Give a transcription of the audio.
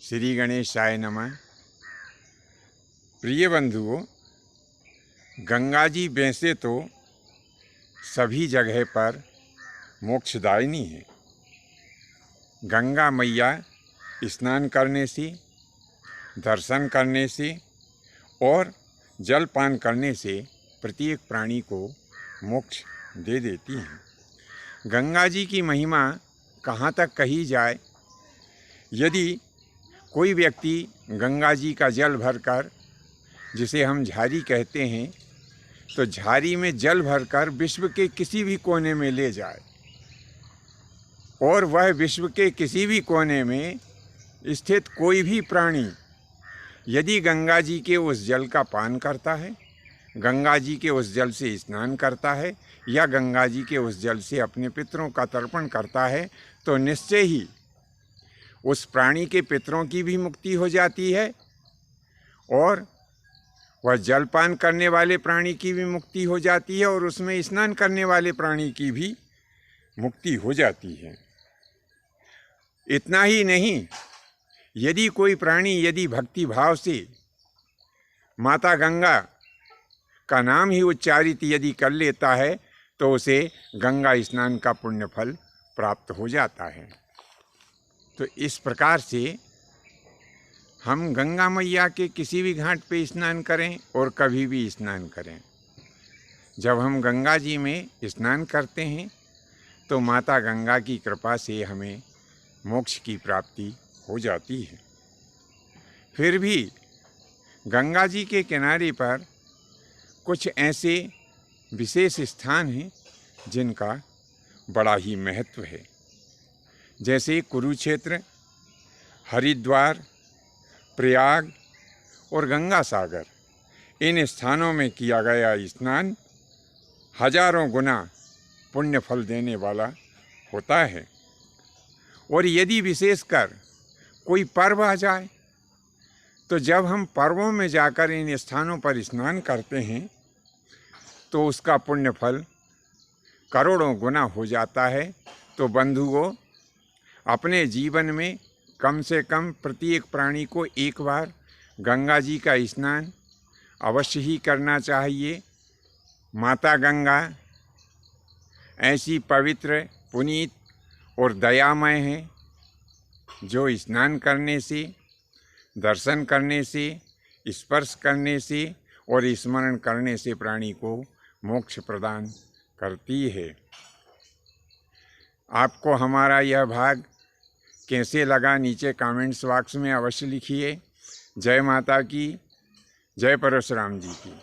श्री गणेशाय नमः। प्रिय बंधुओं, गंगा जी वैसे तो सभी जगह पर मोक्षदायिनी है। गंगा मैया स्नान करने से, दर्शन करने से और जलपान करने से प्रत्येक प्राणी को मोक्ष दे देती हैं। गंगा जी की महिमा कहाँ तक कही जाए। यदि कोई व्यक्ति गंगा जी का जल भरकर, जिसे हम झारी कहते हैं, तो झारी में जल भरकर विश्व के किसी भी कोने में ले जाए और वह विश्व के किसी भी कोने में स्थित कोई भी प्राणी यदि गंगा जी के उस जल का पान करता है, गंगा जी के उस जल से स्नान करता है या गंगा जी के उस जल से अपने पितरों का तर्पण करता है, तो निश्चय ही उस प्राणी के पितरों की भी मुक्ति हो जाती है और वह जलपान करने वाले प्राणी की भी मुक्ति हो जाती है और उसमें स्नान करने वाले प्राणी की भी मुक्ति हो जाती है। इतना ही नहीं, यदि कोई प्राणी यदि भक्ति भाव से माता गंगा का नाम ही उच्चारित यदि कर लेता है तो उसे गंगा स्नान का पुण्य फल प्राप्त हो जाता है। तो इस प्रकार से हम गंगा मैया के किसी भी घाट पे स्नान करें और कभी भी स्नान करें, जब हम गंगा जी में स्नान करते हैं तो माता गंगा की कृपा से हमें मोक्ष की प्राप्ति हो जाती है। फिर भी गंगा जी के किनारे पर कुछ ऐसे विशेष स्थान हैं जिनका बड़ा ही महत्व है, जैसे कुरुक्षेत्र, हरिद्वार, प्रयाग और गंगा सागर। इन स्थानों में किया गया स्नान हजारों गुना पुण्य फल देने वाला होता है। और यदि विशेषकर कोई पर्व आ जाए तो जब हम पर्वों में जाकर इन स्थानों पर स्नान करते हैं तो उसका पुण्य फल करोड़ों गुना हो जाता है। तो बंधुओं, अपने जीवन में कम से कम प्रत्येक प्राणी को एक बार गंगा जी का स्नान अवश्य ही करना चाहिए। माता गंगा ऐसी पवित्र, पुनीत और दयामय है जो स्नान करने से, दर्शन करने से, स्पर्श करने से और स्मरण करने से प्राणी को मोक्ष प्रदान करती है। आपको हमारा यह भाग कैसे लगा नीचे कमेंट्स बॉक्स में अवश्य लिखिए। जय माता की, जय परशुराम जी की।